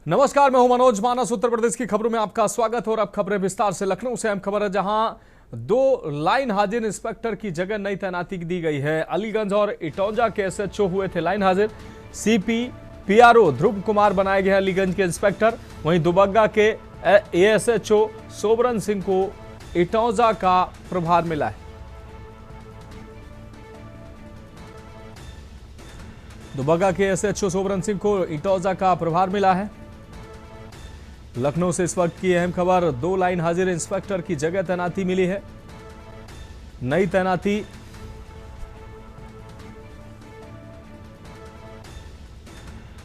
नमस्कार, मैं हूं मनोज मानस। उत्तर प्रदेश की खबरों में आपका स्वागत है और अब खबरें विस्तार से। लखनऊ से अहम खबर है, जहां 2 लाइन हाजिर इंस्पेक्टर की जगह नई तैनाती दी गई है। अलीगंज और इटौंजा के एसएचओ हुए थे लाइन हाजिर। सीपी पीआरओ ध्रुव कुमार बनाए गए अलीगंज के इंस्पेक्टर। वहीं दुबग्गा के एएसएचओ सोबरन सिंह को इटौंजा का प्रभार मिला है। दुबग्गा के एसएचओ सोबरन सिंह को इटौंजा का प्रभार मिला है। लखनऊ से इस वक्त की अहम खबर, 2 लाइन हाजिर इंस्पेक्टर की जगह तैनाती मिली है। नई तैनाती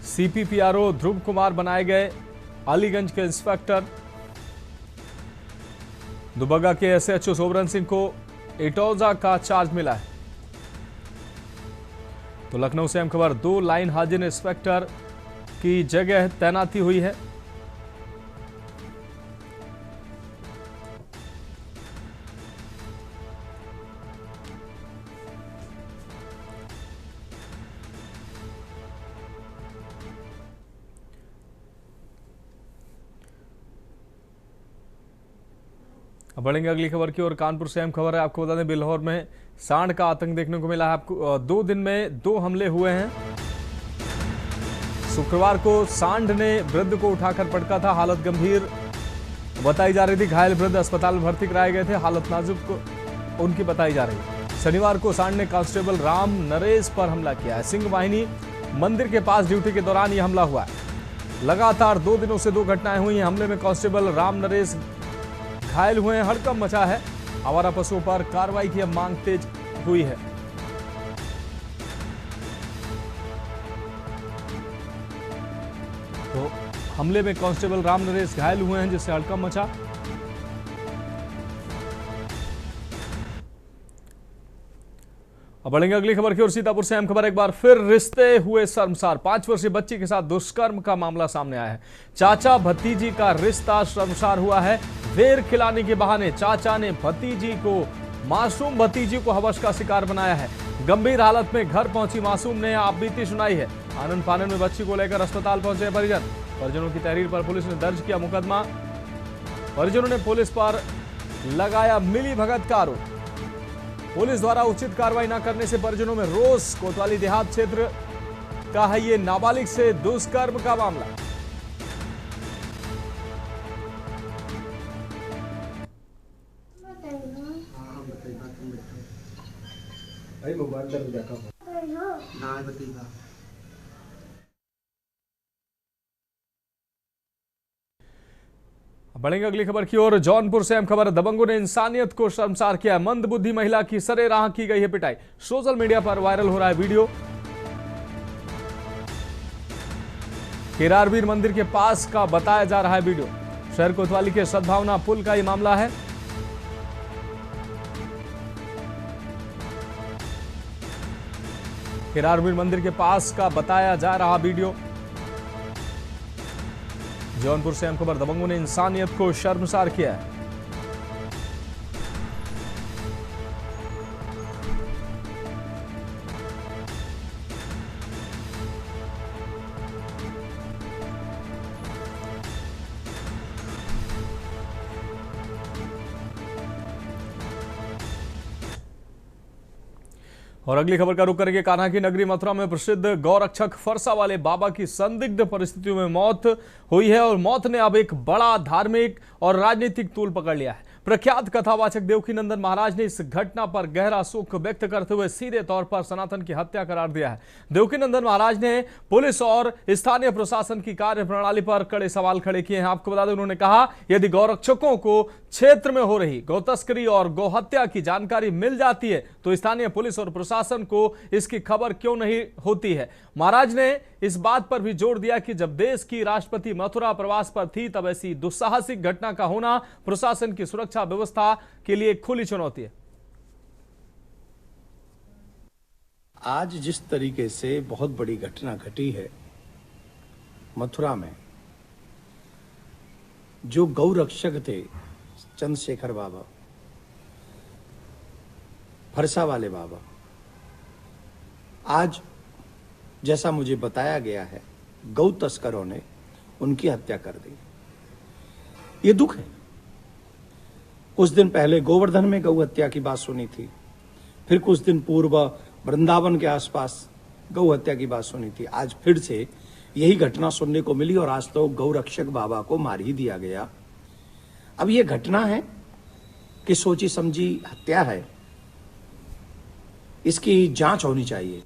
सीपीपीआरओ ध्रुव कुमार बनाए गए अलीगंज के इंस्पेक्टर। दुबग्गा के एसएचओ सोबरन सिंह को इटौंजा का चार्ज मिला है। तो लखनऊ से अहम खबर, 2 लाइन हाजिर इंस्पेक्टर की जगह तैनाती हुई है। अब बढ़ेंगे अगली खबर की ओर। कानपुर से अहम खबर है, आपको बता दें बिल्हौर में सांड का आतंक देखने को मिला है। आपको 2 दिन में 2 हमले हुए हैं। शुक्रवार को सांड ने वृद्ध को उठाकर पटका था। हालत गंभीर बताई जा रही थी। घायल वृद्ध अस्पताल में भर्ती कराए गए थे। हालत नाजुक उनकी बताई जा रही। शनिवार को सांड ने कांस्टेबल राम नरेश पर हमला किया है। सिंह वाहिनी मंदिर के पास ड्यूटी के दौरान यह हमला हुआ है। लगातार 2 दिनों से 2 घटनाएं हुई हैं। हमले में कांस्टेबल राम नरेश घायल हुए हैं। हड़कंप मचा है। आवारा पशुओं पर कार्रवाई की अब मांग तेज हुई है। तो हमले में कांस्टेबल राम नरेश घायल हुए हैं, जिससे हड़कंप मचा। अब बढ़ेंगे अगली खबर की ओर। सीतापुर से अहम खबर, एक बार फिर रिश्ते हुए शर्मसार। 5 वर्षीय बच्ची के साथ दुष्कर्म का मामला सामने आया है। चाचा भतीजी का रिश्ता शर्मसार हुआ है। वेर खिलाने के बहाने चाचा ने मासूम भतीजी को हवस का शिकार बनाया है। गंभीर हालत में घर पहुंची मासूम ने आप बीती सुनाई है। आनंद फानन में बच्ची को लेकर अस्पताल पहुंचे परिजन। परिजनों की तहरीर पर पुलिस ने दर्ज किया मुकदमा। परिजनों ने पुलिस पर लगाया मिलीभगत का आरोप। पुलिस द्वारा उचित कार्रवाई न करने से परिजनों में रोष। कोतवाली देहात क्षेत्र का है ये नाबालिग से दुष्कर्म का मामला। बढ़ेंगे अगली खबर की ओर। जौनपुर से अहम खबर, दबंगों ने इंसानियत को शर्मसार किया। मंदबुद्धि महिला की सरेराह की गई है पिटाई। सोशल मीडिया पर वायरल हो रहा है वीडियो। केरारवीर मंदिर के पास का बताया जा रहा है वीडियो। शहर कोतवाली के सद्भावना पुल का यह मामला है। केरारवीर मंदिर के पास का बताया जा रहा वीडियो। जौनपुर से अहम खबर, दबंगों ने इंसानियत को शर्मसार किया है। और अगली खबर का रुख करेंगे। कान्हा की नगरी मथुरा में प्रसिद्ध गौरक्षक फरसा वाले बाबा की संदिग्ध परिस्थितियों में मौत हुई है और मौत ने अब एक बड़ा धार्मिक और राजनीतिक तूल पकड़ लिया है। प्रख्यात कथावाचक देवकीनंदन महाराज ने इस घटना पर गहरा शोक व्यक्त करते हुए सीधे तौर पर सनातन की हत्या करार दिया है। देवकीनंदन महाराज ने पुलिस और स्थानीय प्रशासन की कार्यप्रणाली पर कड़े सवाल खड़े किए हैं। आपको बता दें, उन्होंने कहा यदि गौरक्षकों को क्षेत्र में हो रही गौतस्करी और गौहत्या की जानकारी मिल जाती है तो स्थानीय पुलिस और प्रशासन को इसकी खबर क्यों नहीं होती है। महाराज ने इस बात पर भी जोर दिया कि जब देश की राष्ट्रपति मथुरा प्रवास पर थी तब ऐसी दुस्साहसिक घटना का होना प्रशासन की सुरक्षा व्यवस्था के लिए खुली चुनौती है। आज जिस तरीके से बहुत बड़ी घटना घटी है मथुरा में, जो गौ रक्षक थे चंद्रशेखर बाबा, फरसा वाले बाबा, आज जैसा मुझे बताया गया है गौ तस्करों ने उनकी हत्या कर दी। ये दुख है। कुछ दिन पहले गोवर्धन में गौ हत्या की बात सुनी थी, फिर कुछ दिन पूर्व वृंदावन के आसपास गौ हत्या की बात सुनी थी। आज फिर से यही घटना सुनने को मिली और आज तो गौ रक्षक बाबा को मार ही दिया गया। अब ये घटना है कि सोची समझी हत्या है, इसकी जांच होनी चाहिए।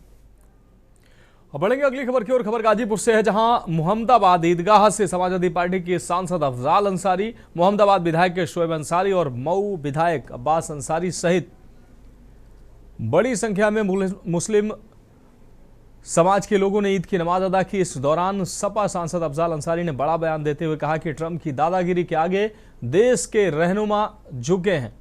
अब बढ़ेंगे अगली खबर की ओर। खबर गाजीपुर से है, जहां मोहम्मदाबाद ईदगाह से समाजवादी पार्टी के सांसद अफजाल अंसारी, मोहम्मदाबाद विधायक के शोएब अंसारी और मऊ विधायक अब्बास अंसारी सहित बड़ी संख्या में मुस्लिम समाज के लोगों ने ईद की नमाज अदा की। इस दौरान सपा सांसद अफजाल अंसारी ने बड़ा बयान देते हुए कहा कि ट्रंप की दादागिरी के आगे देश के रहनुमा झुके हैं,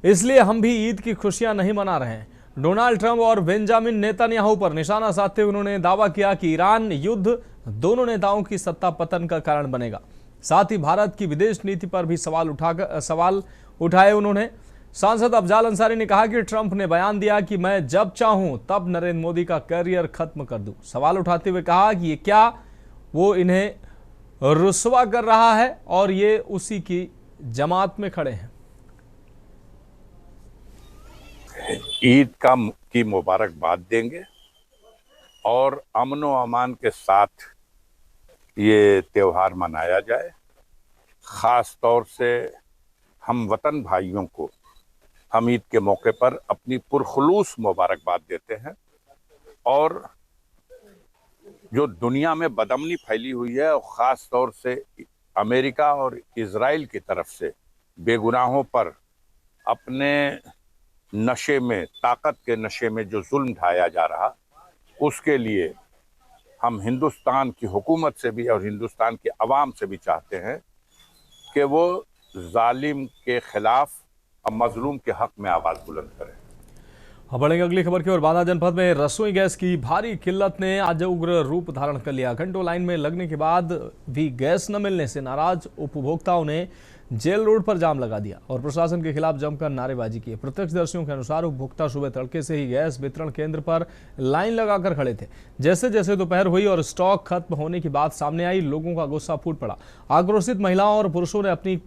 इसलिए हम भी ईद की खुशियां नहीं मना रहे हैं। डोनाल्ड ट्रंप और बेंजामिन नेतन्याहू पर निशाना साधते हुए उन्होंने दावा किया कि ईरान युद्ध दोनों नेताओं की सत्ता पतन का कारण बनेगा। साथ ही भारत की विदेश नीति पर भी सवाल उठाए उन्होंने। सांसद अफजाल अंसारी ने कहा कि ट्रंप ने बयान दिया कि मैं जब चाहूं तब नरेंद्र मोदी का करियर खत्म कर दूं। सवाल उठाते हुए कहा कि ये क्या वो इन्हें रुस्वा कर रहा है और ये उसी की जमात में खड़े हैं। ईद की मुबारकबाद देंगे और अमन व अमान के साथ ये त्योहार मनाया जाए। खास तौर से हम वतन भाइयों को हम ईद के मौके पर अपनी पुरखुलूस मुबारकबाद देते हैं और जो दुनिया में बदअमनी फैली हुई है और ख़ास तौर से अमेरिका और इजराइल की तरफ से बेगुनाहों पर अपने नशे में, ताकत के नशे में जो जुल्म ढाया जा रहा, उसके लिए हम हिंदुस्तान की हुकूमत से भी और हिंदुस्तान की आवाम से भी चाहते हैं कि वो जालिम के खिलाफ और मजलूम के हक में आवाज़ बुलंद करें। अब बढ़ेंगे अगली खबर की ओर। बांदा जनपद में रसोई गैस की भारी किल्लत ने आज उग्र रूप धारण कर लिया। घंटों लाइन में लगने के बाद भी गैस न मिलने से नाराज उपभोक्ताओं ने जेल रोड पर जाम लगा दिया और प्रशासन के खिलाफ जमकर नारेबाजी की। प्रत्यक्षदर्शियों के अनुसार उपभोक्ता सुबह तड़के से ही गैस वितरण केंद्र पर लाइन लगाकर खड़े थे। जैसे जैसे दोपहर हुई और स्टॉक खत्म होने की बात सामने आई, लोगों का गुस्सा फूट पड़ा। आक्रोशित महिलाओं और पुरुषों ने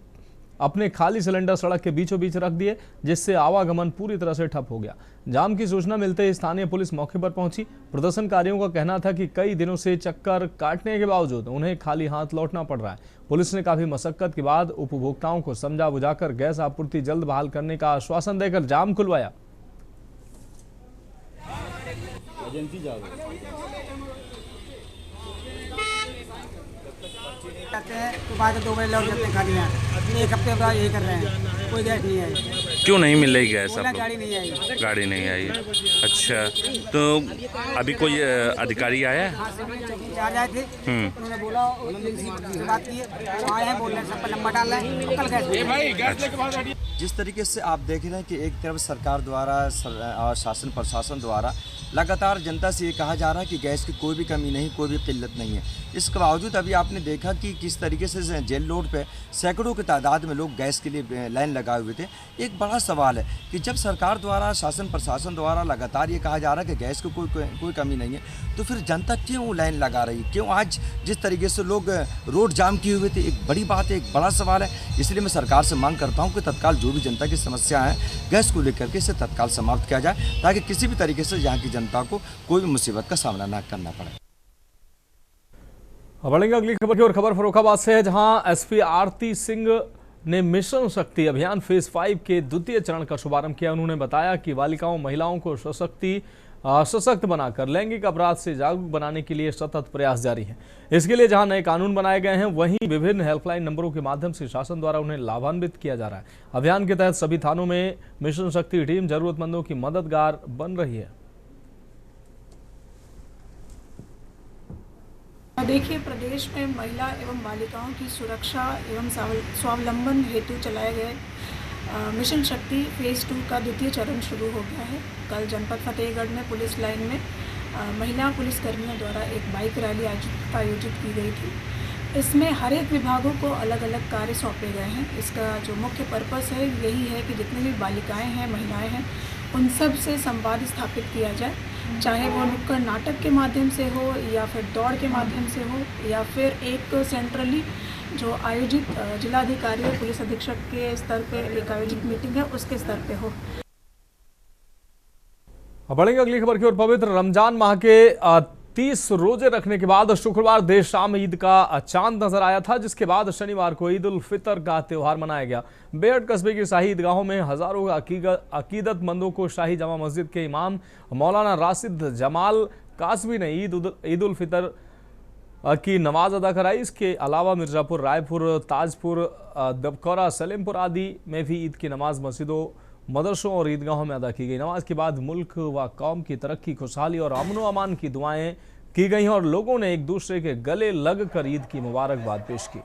अपने खाली सिलेंडर सड़क के बीचों बीच रख दिए, जिससे आवागमन पूरी तरह से ठप हो गया। जाम की सूचना मिलते ही स्थानीय पुलिस मौके पर पहुंची। प्रदर्शनकारियों का कहना था कि कई दिनों से चक्कर काटने के बावजूद उन्हें खाली हाथ लौटना पड़ रहा है। पुलिस ने काफी मशक्कत के बाद उपभोक्ताओं को समझा बुझाकर गैस आपूर्ति जल्द बहाल करने का आश्वासन देकर जाम खुलवाया। जाते हैं तो बाद 2 बजे लौट जाते हैं खाली यहाँ। एक हफ्ते बाद यही कर रहे हैं, कोई गैस नहीं आई। क्यों नहीं मिल रही गैस? आप गाड़ी नहीं आई। गाड़ी नहीं आई। अच्छा, तो अभी कोई अधिकारी आया है? हाँ, चार आए थे, उन्होंने बोला से बात की, आए हैं, बोल रहे हैं सब नंबर डाल रहे हैं, कल गैस। जिस तरीके से आप देख रहे हैं कि एक तरफ सरकार द्वारा और शासन प्रशासन द्वारा लगातार जनता से ये कहा जा रहा है कि गैस की कोई भी कमी नहीं, कोई भी किल्लत नहीं है। इसके बावजूद अभी आपने देखा कि किस तरीके से जेल रोड पे सैकड़ों की तादाद में लोग गैस के लिए लाइन लगाए हुए थे। एक बड़ा सवाल है कि जब सरकार द्वारा, शासन प्रशासन द्वारा लगातार ये कहा जा रहा है कि गैस की कोई कमी नहीं है, तो फिर जनता क्यों लाइन लगा रही है? क्यों आज जिस तरीके से लोग रोड जाम किए हुए थे, एक बड़ी बात है, एक बड़ा सवाल है। इसलिए मैं सरकार से मांग करता हूँ कि तत्काल जो भी जनता की समस्या है गैस को लेकर के इसे तत्काल समाप्त किया जाए, ताकि किसी भी तरीके से यहाँ की जनता को कोई भी मुसीबत का सामना न करना पड़े। बढ़ेंगे अगली खबर की ओर। खबर फर्रुखाबाद से है, जहां एसपी आरती सिंह ने मिशन शक्ति अभियान फेज 5 के द्वितीय चरण का शुभारंभ किया। उन्होंने बताया कि बालिकाओं, महिलाओं को सशक्त बनाकर लैंगिक अपराध से जागरूक बनाने के लिए सतत प्रयास जारी है। इसके लिए जहां नए कानून बनाए गए हैं, वहीं विभिन्न हेल्पलाइन नंबरों के माध्यम से शासन द्वारा उन्हें लाभान्वित किया जा रहा है। अभियान के तहत सभी थानों में मिशन शक्ति टीम जरूरतमंदों की मददगार बन रही है। देखिए, प्रदेश में महिला एवं बालिकाओं की सुरक्षा एवं स्वावलंबन हेतु चलाए गए मिशन शक्ति फेज़ 2 का द्वितीय चरण शुरू हो गया है। कल जनपद फतेहगढ़ में पुलिस लाइन में महिला पुलिसकर्मियों द्वारा एक बाइक रैली आयोजित की गई थी। इसमें हर एक विभागों को अलग अलग कार्य सौंपे गए हैं। इसका जो मुख्य पर्पस है यही है कि जितनी भी बालिकाएं हैं, महिलाएं हैं, उन सब से संवाद स्थापित किया जाए चाहे वो नुक्कड़ नाटक के माध्यम से हो या फिर दौड़ के माध्यम से हो या फिर एक सेंट्रली जो आयोजित जिलाधिकारी और पुलिस अधीक्षक के स्तर पे एक आयोजित मीटिंग है उसके स्तर पे हो। अब बढ़ेंगे अगली खबर की ओर। पवित्र रमजान माह के 30 रोजे रखने के बाद शुक्रवार देर शाम ईद का चांद नजर आया था, जिसके बाद शनिवार को ईद उल फितर का त्यौहार मनाया गया। बेहट कस्बे की शाही ईदगाहों में हजारों अकीदतमंदों को शाही जमा मस्जिद के इमाम मौलाना राशिद जमाल कासमी ने ईद उल फितर की नमाज अदा कराई। इसके अलावा मिर्जापुर, रायपुर, ताजपुर, दबकौरा, सलेमपुर आदि में भी ईद की नमाज मस्जिदों, मदरसों और ईदगाहों में अदा की गई। नमाज के बाद मुल्क व कौम की तरक्की, खुशहाली और अमन व अमान की दुआएं की गई और लोगों ने एक दूसरे के गले लगकर ईद की मुबारकबाद पेश की।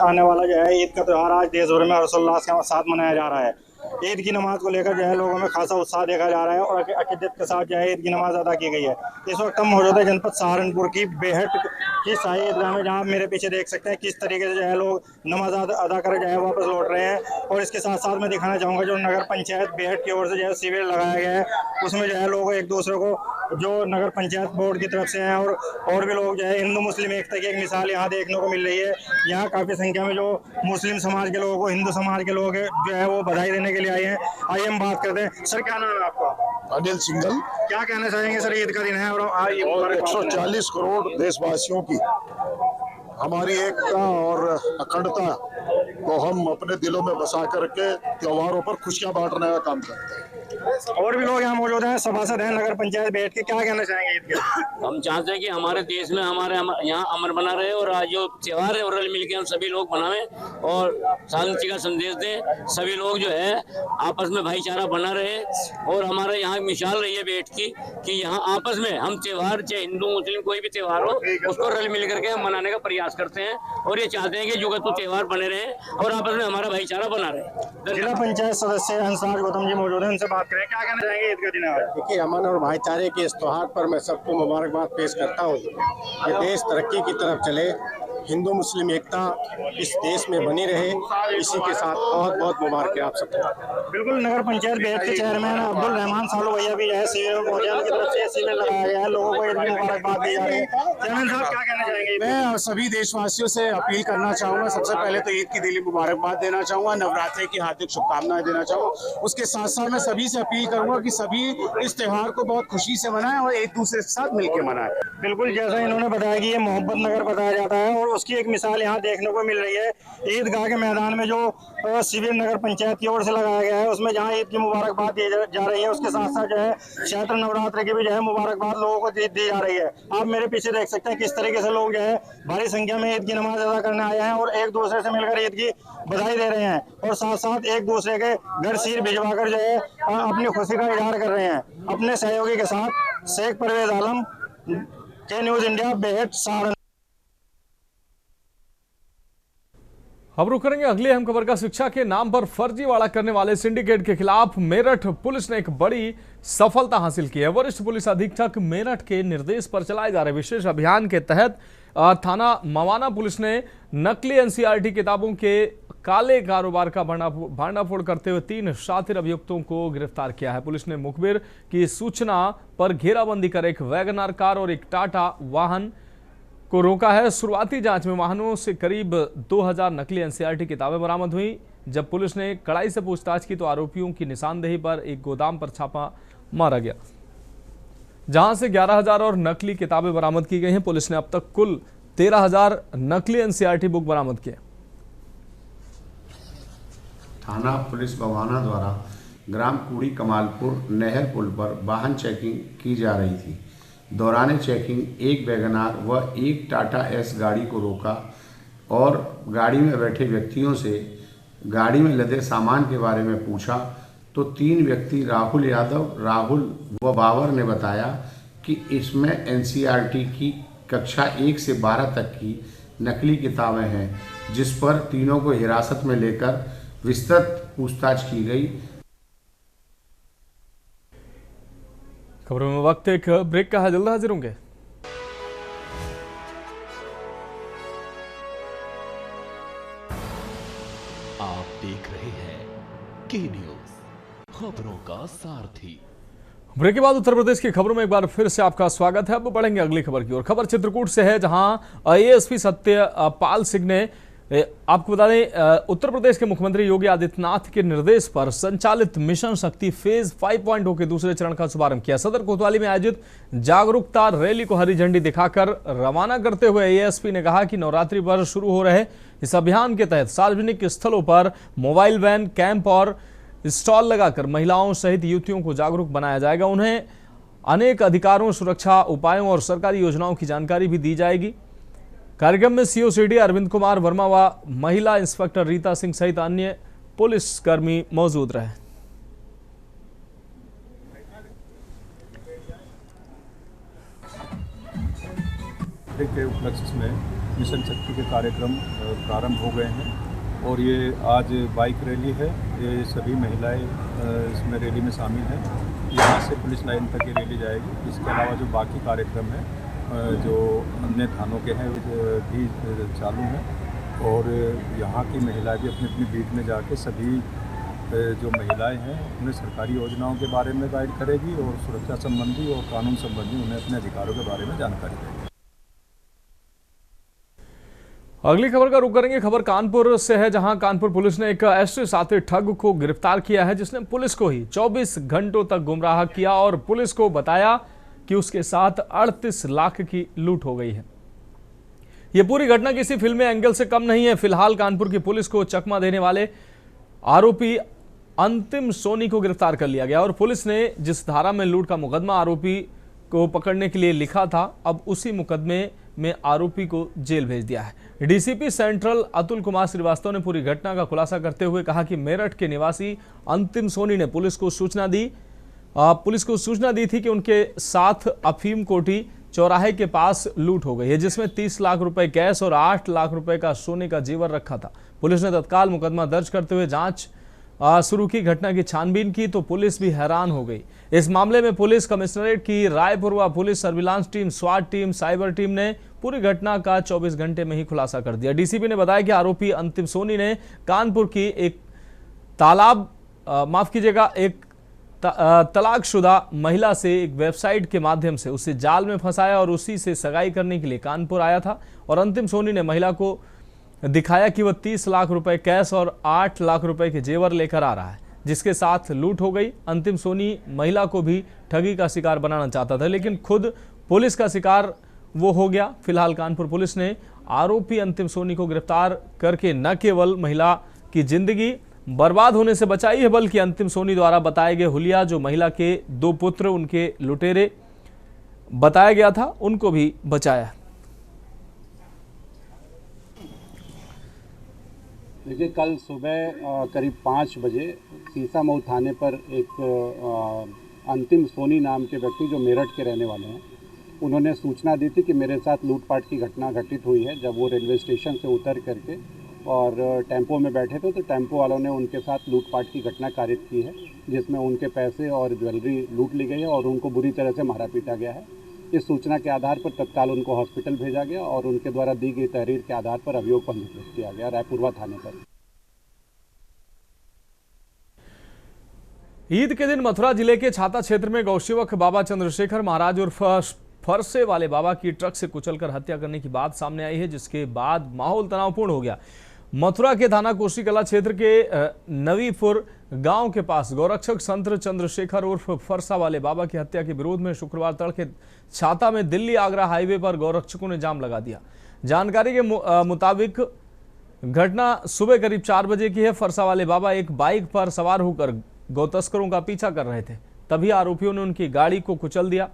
आने वाला जो है ईद का त्यौहार आज देश भर में हर्षोल्लास के साथ मनाया जा रहा है। ईद की नमाज को लेकर जो है लोगों में खासा उत्साह देखा जा रहा है और अकीदत के साथ जो है ईद की नमाज अदा की गई है। इस वक्त हम मौजूद है जनपद सहारनपुर की बेहट की शाही ईदगाह में, जहाँ आप मेरे पीछे देख सकते हैं किस तरीके से जो है लोग नमाज अदा कर जो है वापस लौट रहे हैं। और इसके साथ साथ मैं दिखाना चाहूँगा जो नगर पंचायत बेहट की ओर से जो है शिविर लगाया गया है, उसमें जो है लोग एक दूसरे को जो नगर पंचायत बोर्ड की तरफ से हैं और भी लोग जो है हिंदू मुस्लिम एकता की एक मिसाल यहाँ देखने को मिल रही है। यहाँ काफ़ी संख्या में जो मुस्लिम समाज के लोगों को हिंदू समाज के लोग जो है वो बधाई देने के लिए आए हैं। आइए हम बात करते हैं। सर क्या नाम है आपका? अनिल सिंघल। क्या कहना चाहेंगे सर, ईद का दिन है और 140 करोड़ देशवासियों की हमारी एकता और अखंडता को हम अपने दिलों में बसा करके त्योहारों पर खुशियां बांटने का काम करते हैं। और भी लोग यहाँ मौजूद हैं, सभासद हैं नगर पंचायत बेहट के, क्या कहना चाहेंगे ईद के? हम चाहते हैं कि हमारे देश में हमारे यहाँ अमन बना रहे और आज जो त्योहार है और रल मिल के हम सभी लोग मनावें और शांति का संदेश दें। सभी लोग जो है आपस में भाईचारा बना रहे और हमारे यहाँ मिसाल रही है बेहट की कि यहाँ आपस में हम त्योहार, चाहे हिंदू मुस्लिम कोई भी त्योहार हो, उसको रल मिल करके हम मनाने का प्रयास करते हैं और ये चाहते हैं कि जुगतु त्योहार बने रहे और आपस में हमारा भाईचारा बना रहे। जिला पंचायत सदस्य अंसार गौतम जी मौजूद हैं, उनसे बात करें। क्या कहना चाहेंगे ईद का दिन है? देखिए, अमन और भाईचारे के इस त्योहार पर मैं सबको मुबारकबाद पेश करता हूँ। ये देश तरक्की की तरफ चले, हिंदू मुस्लिम एकता इस देश में बनी रहे, इसी के साथ बहुत बहुत मुबारक है आप सबको। बिल्कुल, नगर पंचायत बेहट के चेयरमैन अब्दुल रहमान सालू भैया भी जो है शिविर में पहुंचे, उनकी तरफ से शिविर लगाया गया है, लोगों को ईद की मुबारकबाद दी जा रही है। चेयरमैन साहब क्या कहना चाहेंगे? मैं सभी देशवासियों से अपील करना चाहूँगा, सबसे पहले तो ईद की दिली मुबारकबाद देना चाहूँगा, नवरात्रि की हार्दिक शुभकामनाएं देना चाहूँगा। उसके साथ साथ मैं सभी से अपील करूँगा कि सभी इस त्यौहार को बहुत खुशी से मनाएं और एक दूसरे के साथ मिलकर मनाएं। बिल्कुल, जैसा इन्होंने बताया कि ये मोहब्बत नगर बताया जाता है और उसकी एक मिसाल यहाँ देखने को मिल रही है। ईदगाह के मैदान में जो शिविर नगर पंचायत की ओर से लगाया गया है, उसमें जहाँ ईद की मुबारकबाद दी जा रही है, उसके साथ साथ जो है चैत्र नवरात्र की भी जो है मुबारकबाद लोगों को दी जा रही है। आप मेरे पीछे देख सकते हैं किस तरीके से लोग जो है भारी संख्या में ईद की नमाज अदा करने आए हैं और एक दूसरे से मिलकर ईद की बधाई दे रहे हैं और साथ साथ एक दूसरे के घर सिर भिजवा कर जो है अपनी खुशी का इजहार कर रहे हैं। अपने सहयोगी के साथ शेख परवेज आलम, के न्यूज इंडिया, बेहट, सहारनपुर। अब रुक करेंगे अगली अहम खबर का। शिक्षा के नाम पर फर्जीवाड़ा करने वाले सिंडिकेट के खिलाफ मेरठ पुलिस ने एक बड़ी सफलता हासिल की है। वरिष्ठ पुलिस अधीक्षक मेरठ के निर्देश पर चलाए जा रहे विशेष अभियान के तहत थाना मवाना पुलिस ने नकली एनसीईआरटी किताबों के काले कारोबार का भांडाफोड़ करते हुए 3 शातिर अभियुक्तों को गिरफ्तार किया है। पुलिस ने मुखबिर की सूचना पर घेराबंदी कर एक वैगनार कार और एक टाटा वाहन को रोका है। शुरुआती जांच में वाहनों से करीब 2000 नकली एनसीईआरटी किताबें बरामद हुई। जब पुलिस ने कड़ाई से पूछताछ की तो आरोपियों की निशानदेही पर एक गोदाम पर छापा मारा गया, जहां से 11000 और नकली किताबें बरामद की गई हैं। पुलिस ने अब तक कुल 13000 नकली एनसीईआरटी बुक बरामद किए। थाना पुलिस बवाना द्वारा ग्राम कूड़ी कमालपुर नहर पुल पर वाहन चेकिंग की जा रही थी। दौरान चेकिंग एक वैगनार व एक टाटा एस गाड़ी को रोका और गाड़ी में बैठे व्यक्तियों से गाड़ी में लदे सामान के बारे में पूछा तो 3 व्यक्ति राहुल यादव, राहुल व बाबर ने बताया कि इसमें एनसीईआरटी की कक्षा 1 से 12 तक की नकली किताबें हैं, जिस पर तीनों को हिरासत में लेकर विस्तृत पूछताछ की गई। खबरों में वक्त एक ब्रेक का है, जल्द हाजिर होंगे। आप देख रहे हैं के न्यूज। खबरों का सारथी। ब्रेक के बाद उत्तर प्रदेश की खबरों में एक बार फिर से आपका स्वागत है। अब बढ़ेंगे अगली खबर की ओर। खबर चित्रकूट से है, जहां एएसपी सत्यपाल सिंह ने आपको बता दें, उत्तर प्रदेश के मुख्यमंत्री योगी आदित्यनाथ के निर्देश पर संचालित मिशन शक्ति फेज 5.0 के दूसरे चरण का शुभारंभ किया। सदर कोतवाली में आयोजित जागरूकता रैली को हरी झंडी दिखाकर रवाना करते हुए एएसपी ने कहा कि नवरात्रि पर शुरू हो रहे इस अभियान के तहत सार्वजनिक स्थलों पर मोबाइल वैन, कैंप और स्टॉल लगाकर महिलाओं सहित युवतियों को जागरूक बनाया जाएगा। उन्हें अनेक अधिकारों, सुरक्षा उपायों और सरकारी योजनाओं की जानकारी भी दी जाएगी। कार्यक्रम में सीओ सीडी अरविंद कुमार वर्मा व महिला इंस्पेक्टर रीता सिंह सहित अन्य पुलिसकर्मी मौजूद रहे। के उपलक्ष्य में मिशन शक्ति के कार्यक्रम प्रारंभ हो गए हैं और ये आज बाइक रैली है। ये सभी महिलाएं इसमें रैली में शामिल हैं। यहाँ से पुलिस लाइन तक ये रैली जाएगी। इसके अलावा जो बाकी कार्यक्रम है जो अन्य थानों के हैं भी चालू हैं और यहाँ की महिलाएं भी अपनी अपनी बीट में जाके सभी जो महिलाएं हैं उन्हें सरकारी योजनाओं के बारे में गाइड करेगी और सुरक्षा संबंधी और कानून संबंधी उन्हें अपने अधिकारों के बारे में जानकारी देगी। अगली खबर का रुख करेंगे। खबर कानपुर से है, जहां कानपुर पुलिस ने एक ऐसे साथी ठग को गिरफ्तार किया है जिसने पुलिस को ही 24 घंटों तक गुमराह किया और पुलिस को बताया कि उसके साथ 38 लाख की लूट हो गई है। यह पूरी घटना किसी फिल्मी एंगल से कम नहीं है। फिलहाल कानपुर की पुलिस को चकमा देने वाले आरोपी अंतिम सोनी को गिरफ्तार कर लिया गया और पुलिस ने जिस धारा में लूट का मुकदमा आरोपी को पकड़ने के लिए लिखा था, अब उसी मुकदमे में आरोपी को जेल भेज दिया है। डीसीपी सेंट्रल अतुल कुमार श्रीवास्तव ने पूरी घटना का खुलासा करते हुए कहा कि मेरठ के निवासी अंतिम सोनी ने पुलिस को सूचना दी थी कि उनके साथ अफीम कोठी चौराहे के पास लूट हो गई है, जिसमें 30 लाख रुपए कैश और 8 लाख रुपए का सोने का जेवर रखा था। पुलिस ने तत्काल मुकदमा दर्ज करते हुए जांच शुरू की। घटना की छानबीन की तो पुलिस भी हैरान हो गई। इस मामले में पुलिस कमिश्नरेट की रायपुर व पुलिस सर्विलांस टीम, स्वाट टीम, साइबर टीम ने पूरी घटना का 24 घंटे में ही खुलासा कर दिया। डीसीपी ने बताया कि आरोपी अंतिम सोनी ने कानपुर की एक तलाकशुदा महिला से एक वेबसाइट के माध्यम से उसे जाल में फंसाया और उसी से सगाई करने के लिए कानपुर आया था और अंतिम सोनी ने महिला को दिखाया कि वह 30 लाख रुपए कैश और 8 लाख रुपए के जेवर लेकर आ रहा है, जिसके साथ लूट हो गई। अंतिम सोनी महिला को भी ठगी का शिकार बनाना चाहता था, लेकिन खुद पुलिस का शिकार वो हो गया। फिलहाल कानपुर पुलिस ने आरोपी अंतिम सोनी को गिरफ्तार करके न केवल महिला की जिंदगी बर्बाद होने से बचाई है, बल्कि अंतिम सोनी द्वारा बताए गए हुलिया, जो महिला के 2 पुत्र उनके लुटेरे बताया गया था, उनको भी बचाया। देखिए, कल सुबह करीब 5 बजे सीसामऊ थाने पर एक अंतिम सोनी नाम के व्यक्ति जो मेरठ के रहने वाले हैं, उन्होंने सूचना दी थी कि मेरे साथ लूटपाट की घटना घटित हुई है। जब वो रेलवे स्टेशन से उतर करके और टेम्पो में बैठे थे तो टेम्पो वालों ने उनके साथ लूटपाट की घटना कारित की है, जिसमें उनके पैसे और ज्वेलरी लूट ली गई है और उनको बुरी तरह से मारा पीटा गया है। इस सूचना के आधार पर तत्काल उनको हॉस्पिटल भेजा गया और उनके द्वारा दी गई तहरीर के आधार पर अभियोग पंजीकृत किया गया रायपुरवा थाने पर। ईद के दिन मथुरा जिले के छाता क्षेत्र में गौसेवक बाबा चंद्रशेखर महाराज उर्फ फरसे वाले बाबा की ट्रक से कुचलकर हत्या करने की बात सामने आई है, जिसके बाद माहौल तनावपूर्ण हो गया। मथुरा के थाना कोसी कला क्षेत्र के नवीपुर गांव के पास गौरक्षक संत चंद्रशेखर उर्फ फरसा वाले बाबा की हत्या के विरोध में शुक्रवार तड़के छाता में दिल्ली आगरा हाईवे पर गौरक्षकों ने जाम लगा दिया। जानकारी के मुताबिक घटना सुबह करीब 4 बजे की है। फरसा वाले बाबा एक बाइक पर सवार होकर गौतस्करों का पीछा कर रहे थे, तभी आरोपियों ने उनकी गाड़ी को कुचल दिया,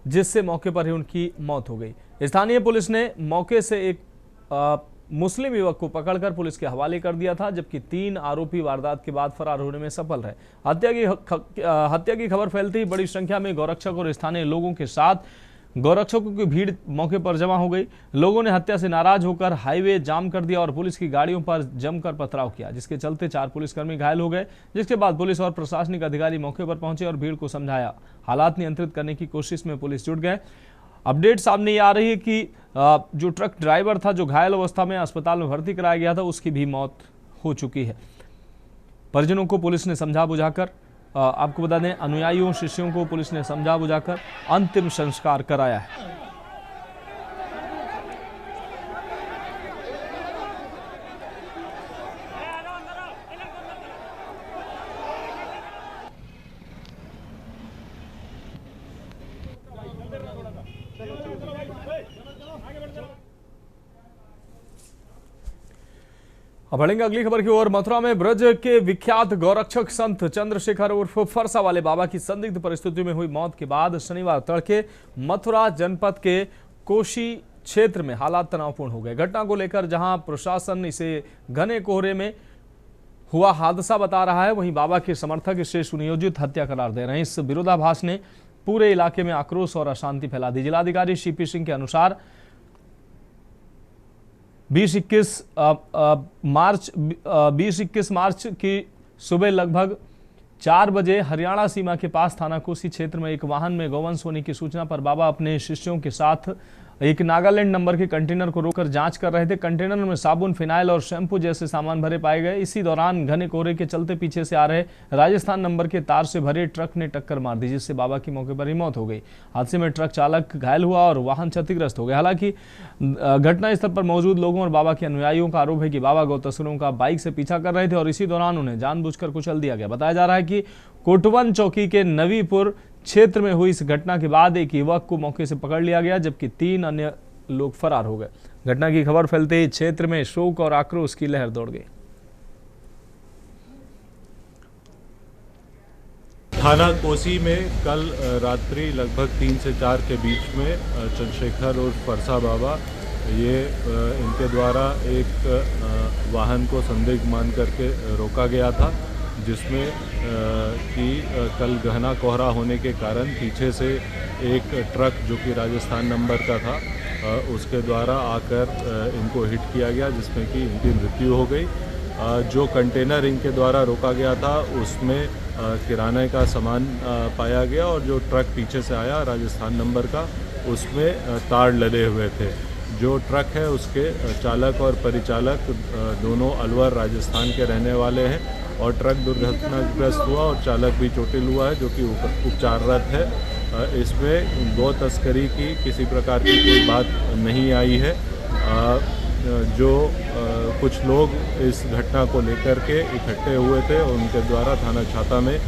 जिससे मौके पर ही उनकी मौत हो गई। स्थानीय पुलिस ने मौके से एक मुस्लिम युवक को पकड़कर पुलिस के हवाले कर दिया था, जबकि 3 आरोपी वारदात के बाद फरार होने में सफल रहे। हत्या की खबर फैलते ही बड़ी संख्या में गौरक्षक और स्थानीय लोगों के साथ गौरक्षकों की भीड़ मौके पर जमा हो गई। लोगों ने हत्या से नाराज होकर हाईवे जाम कर दिया और पुलिस की गाड़ियों पर जमकर पथराव किया, जिसके चलते 4 पुलिसकर्मी घायल हो गए, जिसके बाद पुलिस और प्रशासनिक अधिकारी मौके पर पहुंचे और भीड़ को समझाया। हालात नियंत्रित करने की कोशिश में पुलिस जुट गए। अपडेट सामने आ रही है कि जो ट्रक ड्राइवर था, जो घायल अवस्था में अस्पताल में भर्ती कराया गया था, उसकी भी मौत हो चुकी है। परिजनों को पुलिस ने समझा बुझाकर आपको बता दें अनुयायियों शिष्यों को पुलिस ने समझा बुझाकर अंतिम संस्कार कराया है। अब बढ़ेंगे अगली खबर की ओर। मथुरा में ब्रज के विख्यात गौरक्षक संत चंद्रशेखर उर्फ फरसा वाले बाबा की संदिग्ध परिस्थितियों में हुई मौत के बाद शनिवार तड़के मथुरा जनपद के कोशी क्षेत्र में हालात तनावपूर्ण हो गए। घटना को लेकर जहां प्रशासन इसे घने कोहरे में हुआ हादसा बता रहा है, वहीं बाबा के समर्थक इसे सुनियोजित हत्या करार दे रहे हैं। इस विरोधाभास ने पूरे इलाके में आक्रोश और अशांति फैला दी। जिलाधिकारी सीपी सिंह के अनुसार 20-21 मार्च की सुबह लगभग 4 बजे हरियाणा सीमा के पास थाना कोसी क्षेत्र में एक वाहन में गौवंश होने की सूचना पर बाबा अपने शिष्यों के साथ एक नागालैंड नंबर के कंटेनर को रोककर जांच कर रहे थे। कंटेनर में साबुन, फिनाइल और शैंपू जैसे सामान भरे पाए गए। इसी दौरान घने कोहरे के चलते पीछे से आ रहे राजस्थान नंबर के तार से भरे ट्रक ने टक्कर मार दी, जिससे बाबा की मौके पर ही मौत हो गई। हादसे में ट्रक चालक घायल हुआ और वाहन क्षतिग्रस्त हो गया। हालांकि घटनास्थल पर मौजूद लोगों और बाबा के अनुयायियों का आरोप है कि बाबा गौ तस्करों का बाइक से पीछा कर रहे थे और इसी दौरान उन्हें जानबूझकर कुचल दिया गया। बताया जा रहा है कि कोटवन चौकी के नवीपुर क्षेत्र में हुई इस घटना के बाद एक युवक को मौके से पकड़ लिया गया, जबकि 3 अन्य लोग फरार हो गए। घटना की खबर फैलते ही क्षेत्र में शोक और आक्रोश की लहर दौड़ गई। थाना कोसी में कल रात्रि लगभग 3 से 4 के बीच में चंद्रशेखर और फरसा बाबा इनके द्वारा एक वाहन को संदिग्ध मान करके रोका गया था, जिसमें कि कल घना कोहरा होने के कारण पीछे से एक ट्रक जो कि राजस्थान नंबर का था उसके द्वारा आकर इनको हिट किया गया, जिसमें कि इनकी मृत्यु हो गई। जो कंटेनर इनके द्वारा रोका गया था उसमें किराने का सामान पाया गया और जो ट्रक पीछे से आया राजस्थान नंबर का उसमें तार लदे हुए थे। जो ट्रक है उसके चालक और परिचालक दोनों अलवर राजस्थान के रहने वाले हैं और ट्रक दुर्घटनाग्रस्त हुआ और चालक भी चोटिल हुआ है, जो कि उपचाररत है। इसमें गौ तस्करी की किसी प्रकार की कोई बात नहीं आई है। जो कुछ लोग इस घटना को लेकर के इकट्ठे हुए थे उनके द्वारा थाना छाता में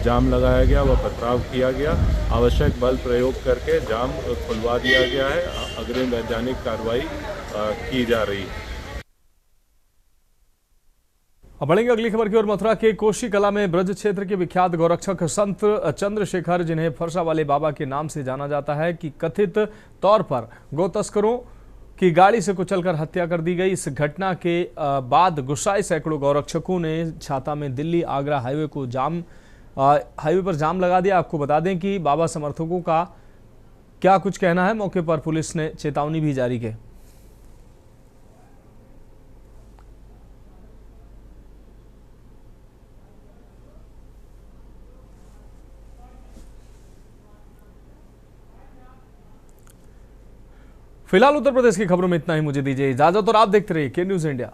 जाम लगाया गया व पथराव किया गया। आवश्यक बल प्रयोग करके जाम खुलवा दिया गया है। अग्रिम वैधानिक कार्रवाई की जा रही है। अब बढ़ेंगे अगली खबर की ओर। मथुरा के कोशी कला में ब्रज क्षेत्र के विख्यात गौरक्षक संत चंद्रशेखर, जिन्हें फरसा वाले बाबा के नाम से जाना जाता है, कि कथित तौर पर गौ तस्करों की गाड़ी से कुचलकर हत्या कर दी गई। इस घटना के बाद गुस्साए सैकड़ों गौरक्षकों ने छाता में दिल्ली आगरा हाईवे पर जाम लगा दिया। आपको बता दें कि बाबा समर्थकों का क्या कुछ कहना है, मौके पर पुलिस ने चेतावनी भी जारी की। फिलहाल उत्तर प्रदेश की खबरों में इतना ही। मुझे दीजिए इजाजत और आप देखते रहिए के न्यूज़ इंडिया।